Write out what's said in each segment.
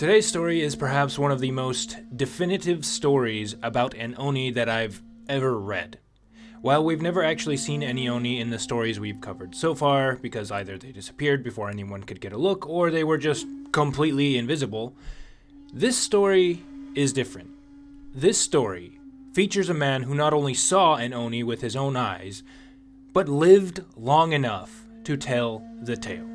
Today's story is perhaps one of the most definitive stories about an Oni that I've ever read. While we've never actually seen any Oni in the stories we've covered so far, because either they disappeared before anyone could get a look, or they were just completely invisible, this story is different. This story features a man who not only saw an Oni with his own eyes, but lived long enough to tell the tale.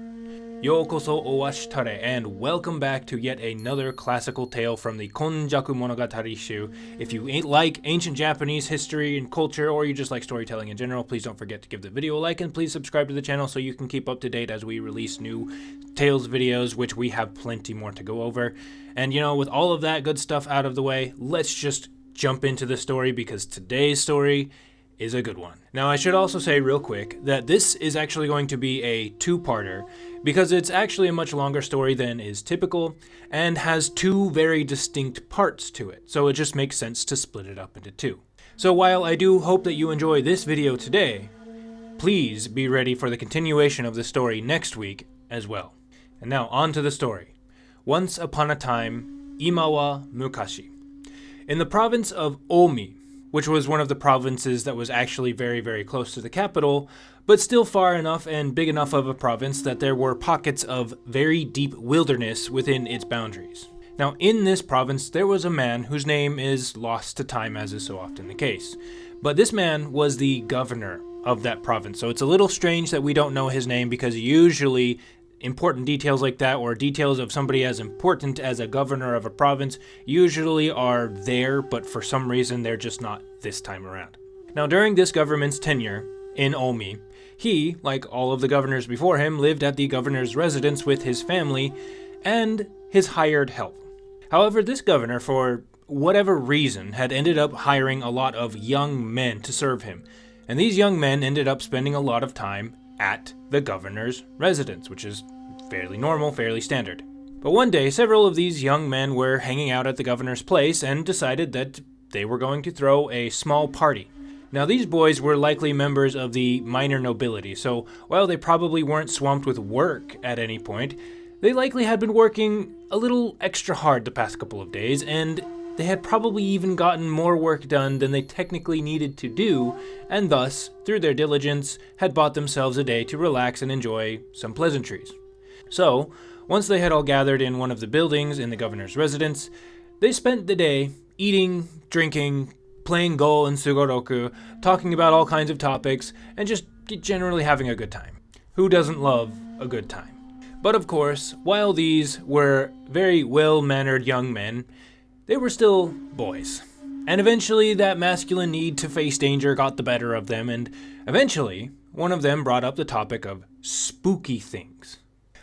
Yokoso owashitare, and welcome back to yet another classical tale from the Konjaku Monogatari Shu. If you like ancient Japanese history and culture, or you just like storytelling in general, please don't forget to give the video a like and please subscribe to the channel so you can keep up to date as we release new tales videos, which we have plenty more to go over. And with all of that good stuff out of the way, let's just jump into the story because today's story is a good one. Now, I should also say real quick that this is actually going to be a two-parter because it's actually a much longer story than is typical and has two very distinct parts to it, so it just makes sense to split it up into two. So while I do hope that you enjoy this video today, please be ready for the continuation of the story next week as well. And now on to the story. Once upon a time, Imawa Mukashi. In the province of Omi, which was one of the provinces that was actually very, very close to the capital, but still far enough and big enough of a province that there were pockets of very deep wilderness within its boundaries. Now, in this province, there was a man whose name is lost to time, as is so often the case. But this man was the governor of that province, so it's a little strange that we don't know his name because usually important details like that, or details of somebody as important as a governor of a province, usually are there, but for some reason they're just not this time around. Now, during this government's tenure in Omi, he, like all of the governors before him, lived at the governor's residence with his family and his hired help. However, this governor, for whatever reason, had ended up hiring a lot of young men to serve him, and these young men ended up spending a lot of time at the governor's residence, which is fairly normal, fairly standard. But one day, several of these young men were hanging out at the governor's place and decided that they were going to throw a small party. Now, these boys were likely members of the minor nobility, so while they probably weren't swamped with work at any point, they likely had been working a little extra hard the past couple of days, and they had probably even gotten more work done than they technically needed to do, and thus, through their diligence, had bought themselves a day to relax and enjoy some pleasantries. So, once they had all gathered in one of the buildings in the governor's residence, they spent the day eating, drinking, playing Go and Sugoroku, talking about all kinds of topics, and just generally having a good time. Who doesn't love a good time? But of course, while these were very well-mannered young men, they were still boys. And eventually that masculine need to face danger got the better of them, and eventually one of them brought up the topic of spooky things.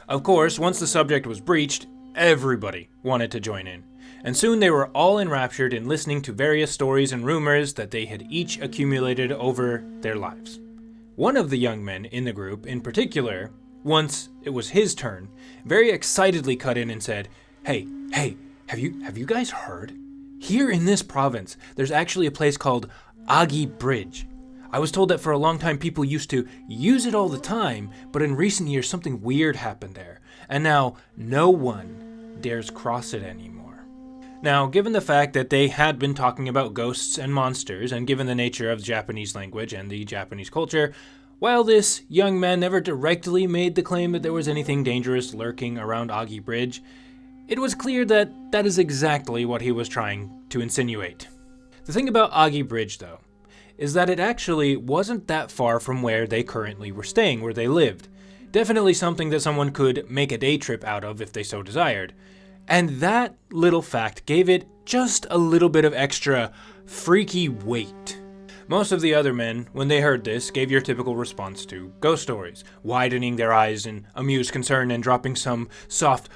Of course, once the subject was breached, everybody wanted to join in, and soon they were all enraptured in listening to various stories and rumors that they had each accumulated over their lives. One of the young men in the group in particular, once it was his turn, very excitedly cut in and said, Hey, have you guys heard? Here in this province, there's actually a place called Agi Bridge. I was told that for a long time people used to use it all the time, but in recent years something weird happened there, and now no one dares cross it anymore. Now, given the fact that they had been talking about ghosts and monsters, and given the nature of the Japanese language and the Japanese culture, while this young man never directly made the claim that there was anything dangerous lurking around Agi Bridge, it was clear that that is exactly what he was trying to insinuate. The thing about Agi Bridge, though, is that it actually wasn't that far from where they currently were staying, where they lived. Definitely something that someone could make a day trip out of if they so desired. And that little fact gave it just a little bit of extra freaky weight. Most of the other men, when they heard this, gave your typical response to ghost stories, widening their eyes in amused concern and dropping some soft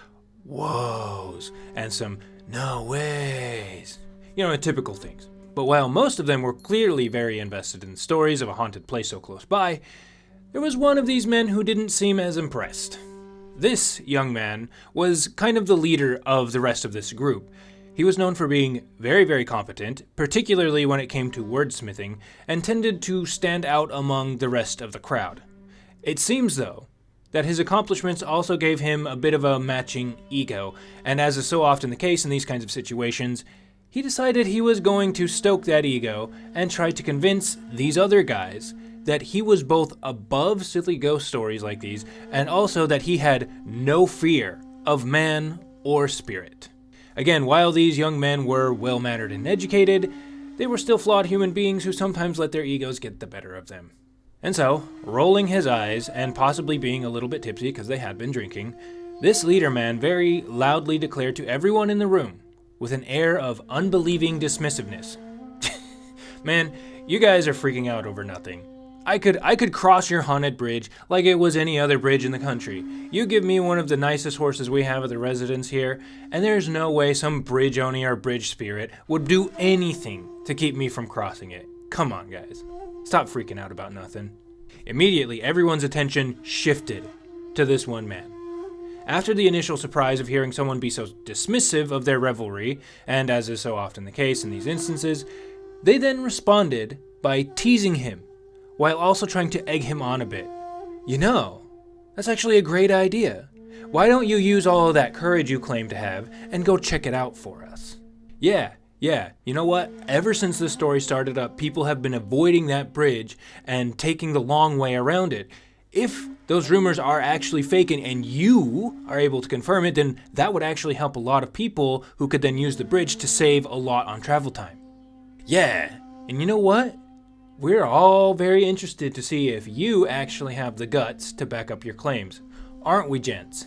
whoas and some no ways. Typical things. But while most of them were clearly very invested in stories of a haunted place so close by, there was one of these men who didn't seem as impressed. This young man was kind of the leader of the rest of this group. He was known for being very, very competent, particularly when it came to wordsmithing, and tended to stand out among the rest of the crowd. It seems, though, that his accomplishments also gave him a bit of a matching ego, and as is so often the case in these kinds of situations, he decided he was going to stoke that ego and try to convince these other guys that he was both above silly ghost stories like these, and also that he had no fear of man or spirit. Again, while these young men were well-mannered and educated, they were still flawed human beings who sometimes let their egos get the better of them. And so, rolling his eyes and possibly being a little bit tipsy because they had been drinking, this leader man very loudly declared to everyone in the room, with an air of unbelieving dismissiveness, "Man, you guys are freaking out over nothing. I could cross your haunted bridge like it was any other bridge in the country. You give me one of the nicest horses we have at the residence here, and there's no way some bridge oni or bridge spirit would do anything to keep me from crossing it. Come on, guys. Stop freaking out about nothing." Immediately, everyone's attention shifted to this one man. After the initial surprise of hearing someone be so dismissive of their revelry, and as is so often the case in these instances, they then responded by teasing him, while also trying to egg him on a bit. "You know, that's actually a great idea. Why don't you use all of that courage you claim to have and go check it out for us?" Yeah, you know what? Ever since this story started up, people have been avoiding that bridge and taking the long way around it. If those rumors are actually fake and you are able to confirm it, then that would actually help a lot of people who could then use the bridge to save a lot on travel time. Yeah, and you know what? We're all very interested to see if you actually have the guts to back up your claims. Aren't we, gents?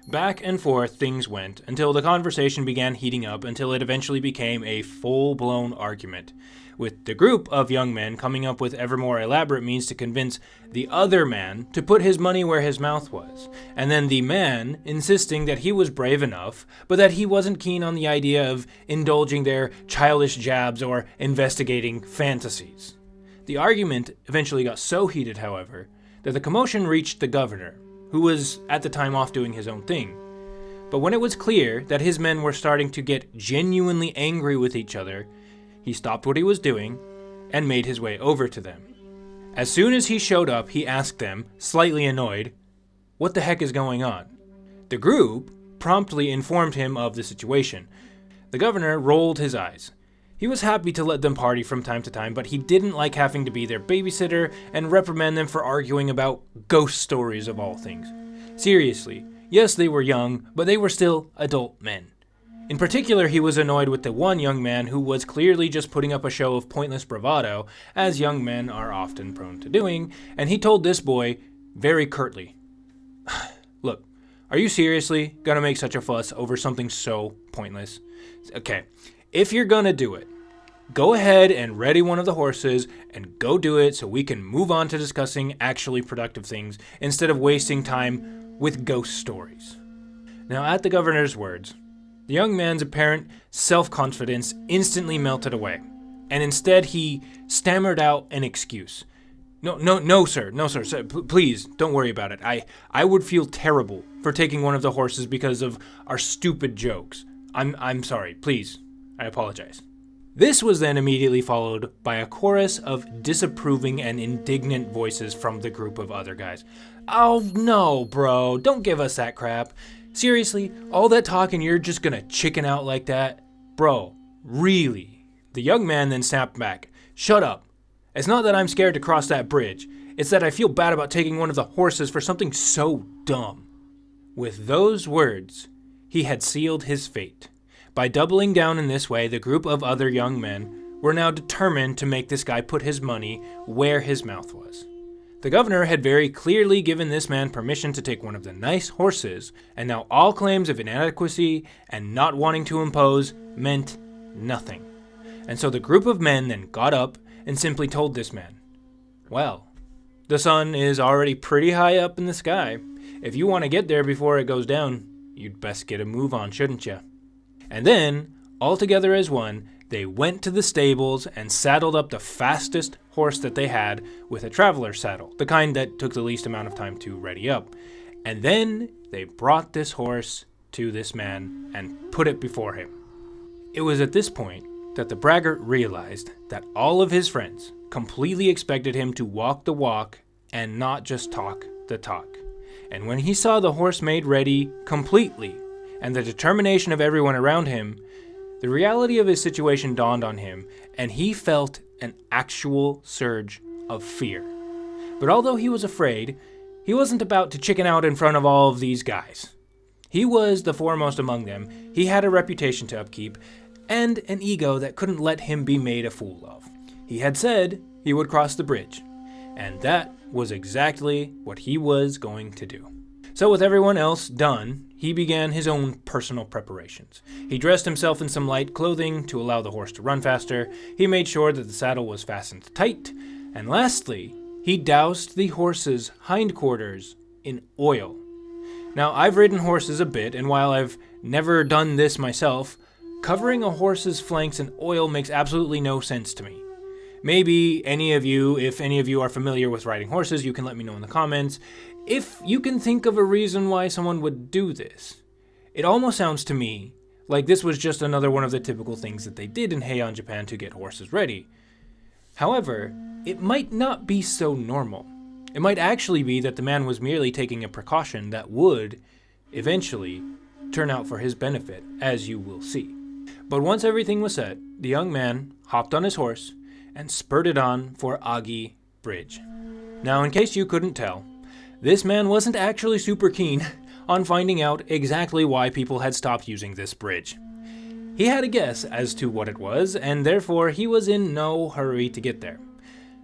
Back and forth things went until the conversation began heating up until it eventually became a full-blown argument, with the group of young men coming up with ever more elaborate means to convince the other man to put his money where his mouth was, and then the man insisting that he was brave enough, but that he wasn't keen on the idea of indulging their childish jabs or investigating fantasies. The argument eventually got so heated, however, that the commotion reached the governor, who was at the time off doing his own thing. But when it was clear that his men were starting to get genuinely angry with each other, he stopped what he was doing and made his way over to them. As soon as he showed up, he asked them, slightly annoyed, "What the heck is going on?" The group promptly informed him of the situation. The governor rolled his eyes. He was happy to let them party from time to time, but he didn't like having to be their babysitter and reprimand them for arguing about ghost stories of all things. Seriously, yes, they were young, but they were still adult men. In particular, he was annoyed with the one young man who was clearly just putting up a show of pointless bravado, as young men are often prone to doing, and he told this boy very curtly, "Look, are you seriously gonna make such a fuss over something so pointless? Okay, if you're gonna do it, go ahead and ready one of the horses and go do it so we can move on to discussing actually productive things instead of wasting time with ghost stories." Now, at the governor's words, the young man's apparent self-confidence instantly melted away, and instead he stammered out an excuse. No, sir, please, don't worry about it. I would feel terrible for taking one of the horses because of our stupid jokes. I'm sorry, please. I apologize. This was then immediately followed by a chorus of disapproving and indignant voices from the group of other guys. "Oh no, bro, don't give us that crap. Seriously, all that talk and you're just gonna chicken out like that? Bro, really?" The young man then snapped back. "Shut up. It's not that I'm scared to cross that bridge. It's that I feel bad about taking one of the horses for something so dumb." With those words, he had sealed his fate. By doubling down in this way, the group of other young men were now determined to make this guy put his money where his mouth was. The governor had very clearly given this man permission to take one of the nice horses, and now all claims of inadequacy and not wanting to impose meant nothing. And so the group of men then got up and simply told this man, "Well, the sun is already pretty high up in the sky. If you want to get there before it goes down, you'd best get a move on, shouldn't you?" And then, all together as one, they went to the stables and saddled up the fastest horse that they had with a traveler's saddle, the kind that took the least amount of time to ready up. And then they brought this horse to this man and put it before him. It was at this point that the braggart realized that all of his friends completely expected him to walk the walk and not just talk the talk. And when he saw the horse made ready completely, and the determination of everyone around him, the reality of his situation dawned on him, and he felt an actual surge of fear. But although he was afraid, he wasn't about to chicken out in front of all of these guys. He was the foremost among them, he had a reputation to upkeep, and an ego that couldn't let him be made a fool of. He had said he would cross the bridge, and that was exactly what he was going to do. So with everyone else done, he began his own personal preparations. He dressed himself in some light clothing to allow the horse to run faster, he made sure that the saddle was fastened tight, and lastly, he doused the horse's hindquarters in oil. Now, I've ridden horses a bit, and while I've never done this myself, covering a horse's flanks in oil makes absolutely no sense to me. Maybe if any of you are familiar with riding horses, you can let me know in the comments if you can think of a reason why someone would do this. It almost sounds to me like this was just another one of the typical things that they did in Heian, Japan to get horses ready. However, it might not be so normal. It might actually be that the man was merely taking a precaution that would, eventually, turn out for his benefit, as you will see. But once everything was set, the young man hopped on his horse and spurted on for Agi Bridge. Now, in case you couldn't tell, this man wasn't actually super keen on finding out exactly why people had stopped using this bridge. He had a guess as to what it was, and therefore he was in no hurry to get there.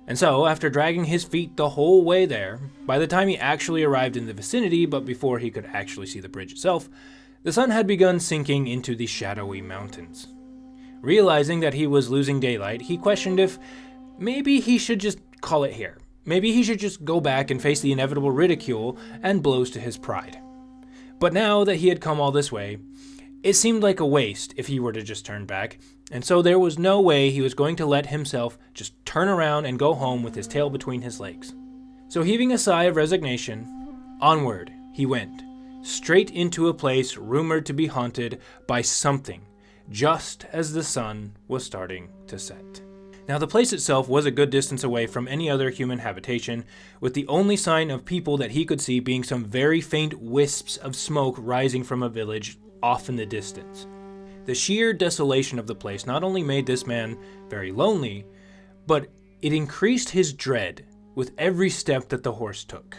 And so, after dragging his feet the whole way there, by the time he actually arrived in the vicinity, but before he could actually see the bridge itself, the sun had begun sinking into the shadowy mountains. Realizing that he was losing daylight, he questioned if maybe he should just call it here. Maybe he should just go back and face the inevitable ridicule and blows to his pride. But now that he had come all this way, it seemed like a waste if he were to just turn back, and so there was no way he was going to let himself just turn around and go home with his tail between his legs. So heaving a sigh of resignation, onward he went, straight into a place rumored to be haunted by something, just as the sun was starting to set. Now, the place itself was a good distance away from any other human habitation, with the only sign of people that he could see being some very faint wisps of smoke rising from a village off in the distance. The sheer desolation of the place not only made this man very lonely, but it increased his dread with every step that the horse took.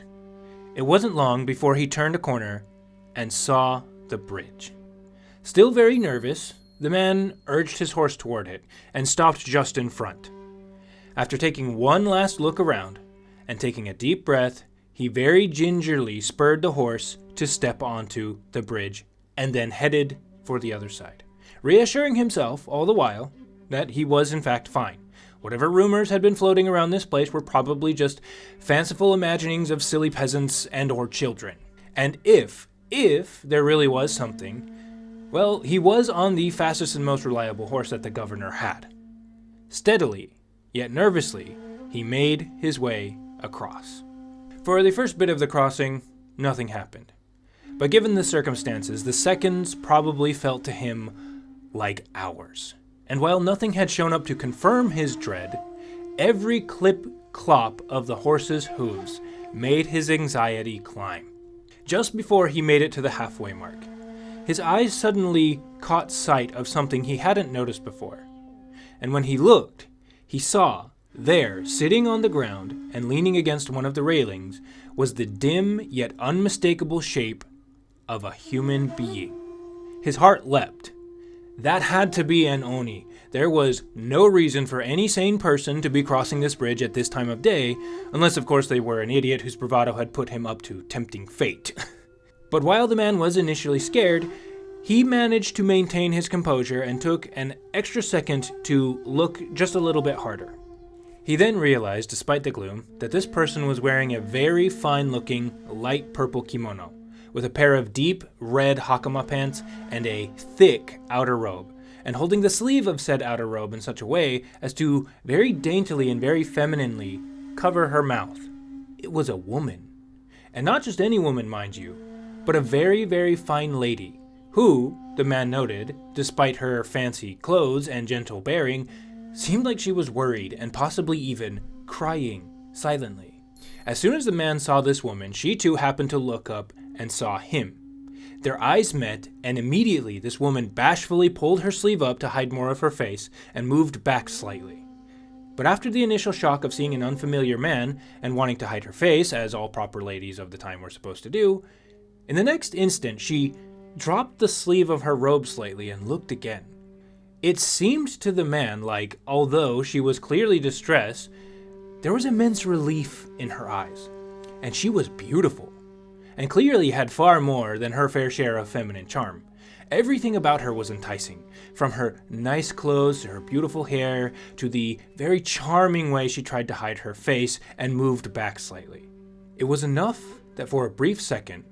It wasn't long before he turned a corner and saw the bridge. Still very nervous, the man urged his horse toward it and stopped just in front. After taking one last look around and taking a deep breath, he very gingerly spurred the horse to step onto the bridge and then headed for the other side, reassuring himself all the while that he was in fact fine. Whatever rumors had been floating around this place were probably just fanciful imaginings of silly peasants and or children. And if there really was something, well, he was on the fastest and most reliable horse that the governor had. Steadily, yet nervously, he made his way across. For the first bit of the crossing, nothing happened. But given the circumstances, the seconds probably felt to him like hours. And while nothing had shown up to confirm his dread, every clip-clop of the horse's hooves made his anxiety climb. Just before he made it to the halfway mark, his eyes suddenly caught sight of something he hadn't noticed before. And when he looked, he saw, there, sitting on the ground and leaning against one of the railings, was the dim yet unmistakable shape of a human being. His heart leapt. That had to be an Oni. There was no reason for any sane person to be crossing this bridge at this time of day, unless of course they were an idiot whose bravado had put him up to tempting fate. But while the man was initially scared, he managed to maintain his composure and took an extra second to look just a little bit harder. He then realized, despite the gloom, that this person was wearing a very fine-looking light purple kimono, with a pair of deep red hakama pants and a thick outer robe, and holding the sleeve of said outer robe in such a way as to very daintily and very femininely cover her mouth. It was a woman. And not just any woman, mind you, but a very, very fine lady, who, the man noted, despite her fancy clothes and gentle bearing, seemed like she was worried and possibly even crying silently. As soon as the man saw this woman, she too happened to look up and saw him. Their eyes met, and immediately this woman bashfully pulled her sleeve up to hide more of her face and moved back slightly. But after the initial shock of seeing an unfamiliar man and wanting to hide her face, as all proper ladies of the time were supposed to do, in the next instant she dropped the sleeve of her robe slightly and looked again. It seemed to the man like, although she was clearly distressed, there was immense relief in her eyes, and she was beautiful, and clearly had far more than her fair share of feminine charm. Everything about her was enticing, from her nice clothes to her beautiful hair to the very charming way she tried to hide her face and moved back slightly. It was enough that for a brief second,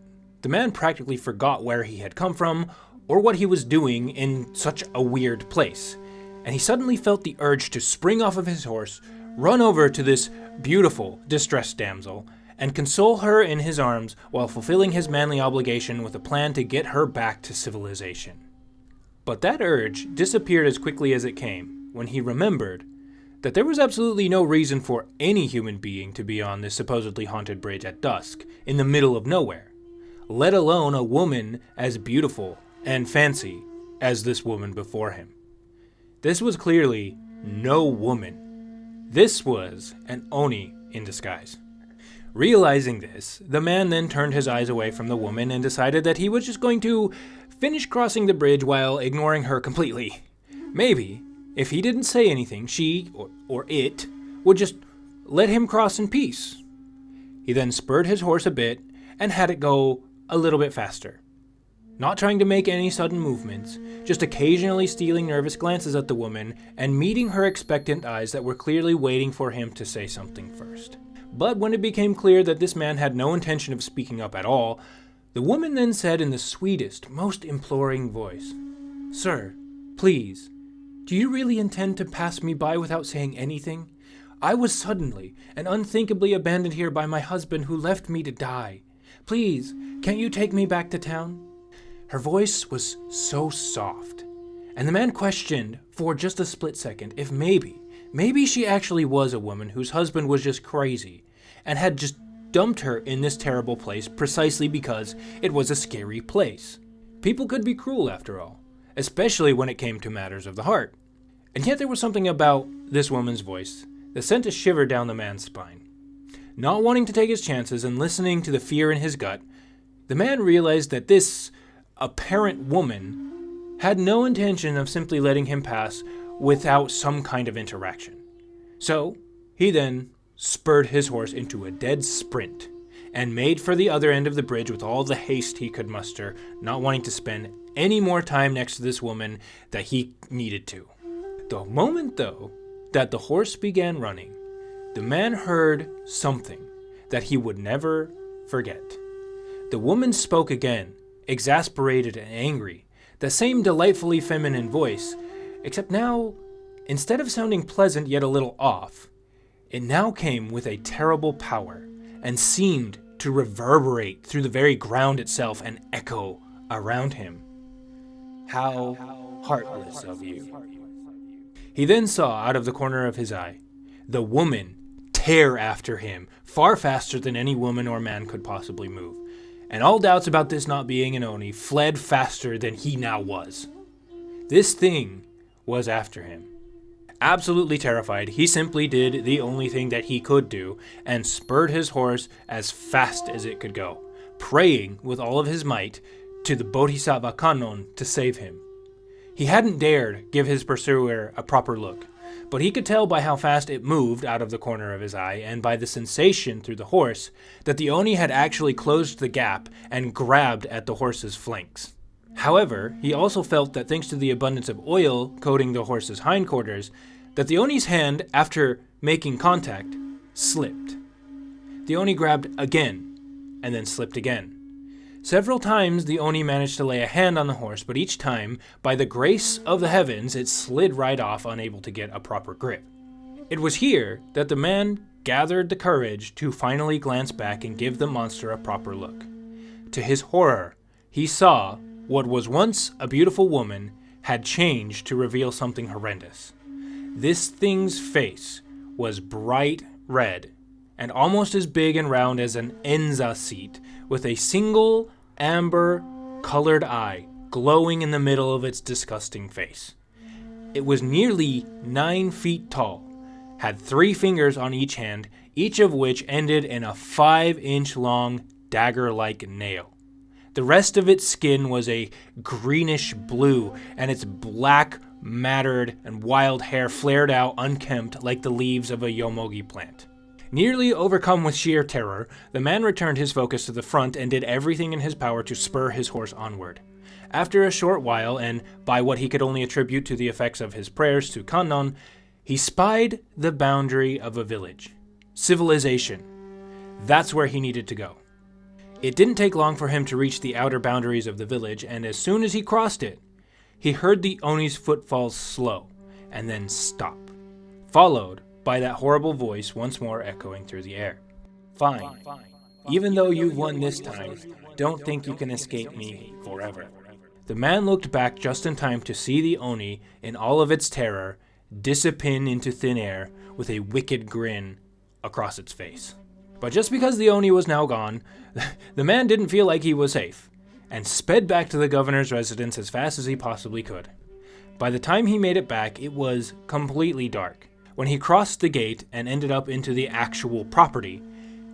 the man practically forgot where he had come from or what he was doing in such a weird place, and he suddenly felt the urge to spring off of his horse, run over to this beautiful, distressed damsel, and console her in his arms while fulfilling his manly obligation with a plan to get her back to civilization. But that urge disappeared as quickly as it came when he remembered that there was absolutely no reason for any human being to be on this supposedly haunted bridge at dusk in the middle of nowhere, let alone a woman as beautiful and fancy as this woman before him. This was clearly no woman. This was an Oni in disguise. Realizing this, the man then turned his eyes away from the woman and decided that he was just going to finish crossing the bridge while ignoring her completely. Maybe, if he didn't say anything, she, or it, would just let him cross in peace. He then spurred his horse a bit and had it go a little bit faster. Not trying to make any sudden movements, just occasionally stealing nervous glances at the woman and meeting her expectant eyes that were clearly waiting for him to say something first. But when it became clear that this man had no intention of speaking up at all, the woman then said in the sweetest, most imploring voice, "Sir, please, do you really intend to pass me by without saying anything? I was suddenly and unthinkably abandoned here by my husband who left me to die. Please, can't you take me back to town?" Her voice was so soft, and the man questioned for just a split second if maybe she actually was a woman whose husband was just crazy and had just dumped her in this terrible place precisely because it was a scary place. People could be cruel after all, especially when it came to matters of the heart. And yet there was something about this woman's voice that sent a shiver down the man's spine. Not wanting to take his chances and listening to the fear in his gut, the man realized that this apparent woman had no intention of simply letting him pass without some kind of interaction. So, he then spurred his horse into a dead sprint and made for the other end of the bridge with all the haste he could muster, not wanting to spend any more time next to this woman that he needed to. The moment, though, that the horse began running, the man heard something that he would never forget. The woman spoke again, exasperated and angry, the same delightfully feminine voice, except now, instead of sounding pleasant yet a little off, it now came with a terrible power and seemed to reverberate through the very ground itself and echo around him. "How heartless of you." He then saw, out of the corner of his eye, the woman tear after him far faster than any woman or man could possibly move, and all doubts about this not being an Oni fled faster than he now was. This thing was after him. Absolutely terrified, he simply did the only thing that he could do and spurred his horse as fast as it could go, praying with all of his might to the Bodhisattva Kannon to save him. He hadn't dared give his pursuer a proper look, but he could tell by how fast it moved out of the corner of his eye and by the sensation through the horse that the Oni had actually closed the gap and grabbed at the horse's flanks. However, he also felt that thanks to the abundance of oil coating the horse's hindquarters, that the Oni's hand, after making contact, slipped. The Oni grabbed again, and then slipped again. Several times the Oni managed to lay a hand on the horse, but each time, by the grace of the heavens, it slid right off, unable to get a proper grip. It was here that the man gathered the courage to finally glance back and give the monster a proper look. To his horror, he saw what was once a beautiful woman had changed to reveal something horrendous. This thing's face was bright red and almost as big and round as an enza seat, with a single amber-colored eye glowing in the middle of its disgusting face. It was nearly 9 feet tall, had 3 fingers on each hand, each of which ended in a 5-inch long dagger-like nail. The rest of its skin was a greenish blue, and its black, matted, and wild hair flared out unkempt like the leaves of a yomogi plant. Nearly overcome with sheer terror, the man returned his focus to the front and did everything in his power to spur his horse onward. After a short while, and by what he could only attribute to the effects of his prayers to Kannon, he spied the boundary of a village. Civilization. That's where he needed to go. It didn't take long for him to reach the outer boundaries of the village, and as soon as he crossed it, he heard the Oni's footfalls slow, and then stop, followed by that horrible voice once more echoing through the air. Fine. Even though you've won this time, don't think you can escape me forever. The man looked back just in time to see the Oni, in all of its terror, disappear into thin air with a wicked grin across its face. But just because the Oni was now gone, the man didn't feel like he was safe, and sped back to the governor's residence as fast as he possibly could. By the time he made it back, it was completely dark. When he crossed the gate and ended up into the actual property,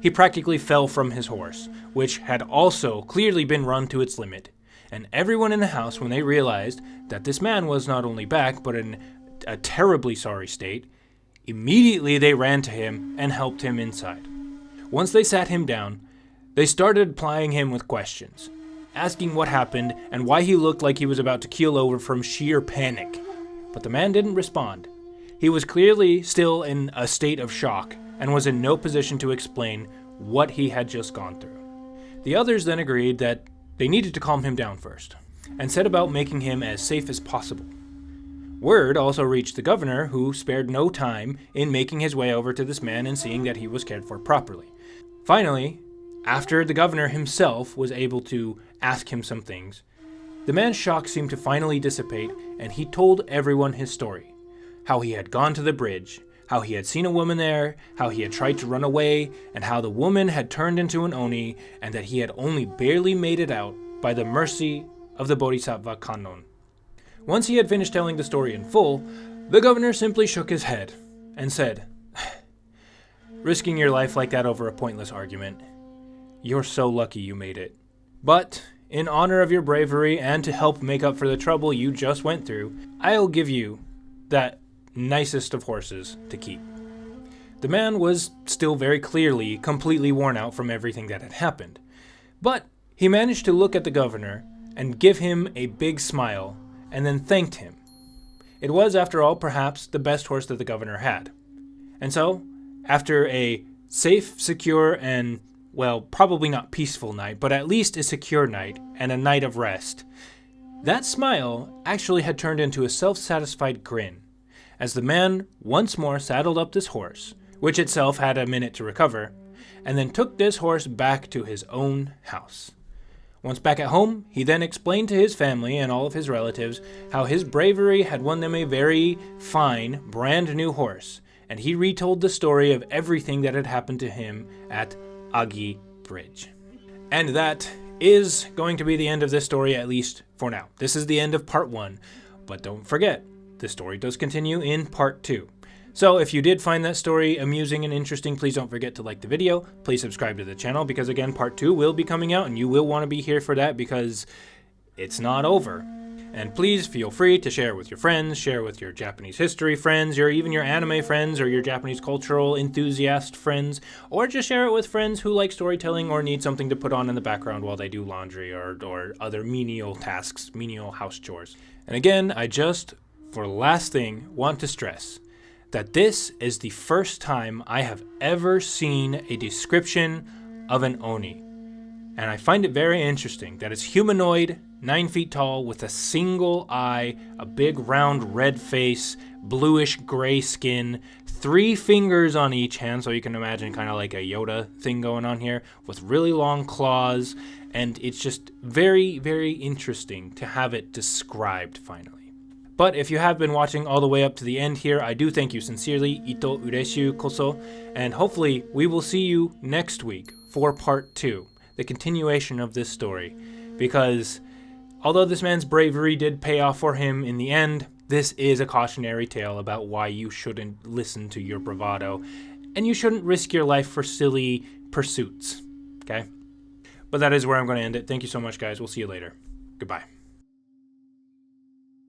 he practically fell from his horse, which had also clearly been run to its limit. And everyone in the house, when they realized that this man was not only back, but in a terribly sorry state, immediately they ran to him and helped him inside. Once they sat him down, they started plying him with questions, asking what happened and why he looked like he was about to keel over from sheer panic. But the man didn't respond. He was clearly still in a state of shock and was in no position to explain what he had just gone through. The others then agreed that they needed to calm him down first, and set about making him as safe as possible. Word also reached the governor, who spared no time in making his way over to this man and seeing that he was cared for properly. Finally, after the governor himself was able to ask him some things, the man's shock seemed to finally dissipate, and he told everyone his story. How he had gone to the bridge, how he had seen a woman there, how he had tried to run away, and how the woman had turned into an Oni, and that he had only barely made it out by the mercy of the Bodhisattva Kannon. Once he had finished telling the story in full, the governor simply shook his head and said, "Risking your life like that over a pointless argument. You're so lucky you made it. But, in honor of your bravery and to help make up for the trouble you just went through, I'll give you that nicest of horses to keep." The man was still very clearly completely worn out from everything that had happened, but he managed to look at the governor and give him a big smile and then thanked him. It was, after all, perhaps the best horse that the governor had. And so, after a safe, secure, and, well, probably not peaceful night, but at least a secure night and a night of rest, that smile actually had turned into a self-satisfied grin, as the man once more saddled up this horse, which itself had a minute to recover, and then took this horse back to his own house. Once back at home, he then explained to his family and all of his relatives how his bravery had won them a very fine, brand new horse, and he retold the story of everything that had happened to him at Agi Bridge. And that is going to be the end of this story, at least for now. This is the end of part 1, but don't forget, the story does continue in part 2. So if you did find that story amusing and interesting, please don't forget to like the video. Please subscribe to the channel because, again, part 2 will be coming out and you will want to be here for that because it's not over. And please feel free to share with your friends, share with your Japanese history friends, even your anime friends or your Japanese cultural enthusiast friends, or just share it with friends who like storytelling or need something to put on in the background while they do laundry or other menial tasks, menial house chores. And again, I just, for the last thing, want to stress that this is the first time I have ever seen a description of an Oni. And I find it very interesting that it's humanoid, 9 feet tall, with a single eye, a big round red face, bluish gray skin, 3 fingers on each hand, so you can imagine kind of like a Yoda thing going on here, with really long claws, and it's just very, very interesting to have it described finally. But if you have been watching all the way up to the end here, I do thank you sincerely, ito ureshiu koso, and hopefully we will see you next week for part 2, the continuation of this story. Because although this man's bravery did pay off for him in the end, this is a cautionary tale about why you shouldn't listen to your bravado, and you shouldn't risk your life for silly pursuits, okay? But that is where I'm going to end it. Thank you so much, guys. We'll see you later. Goodbye.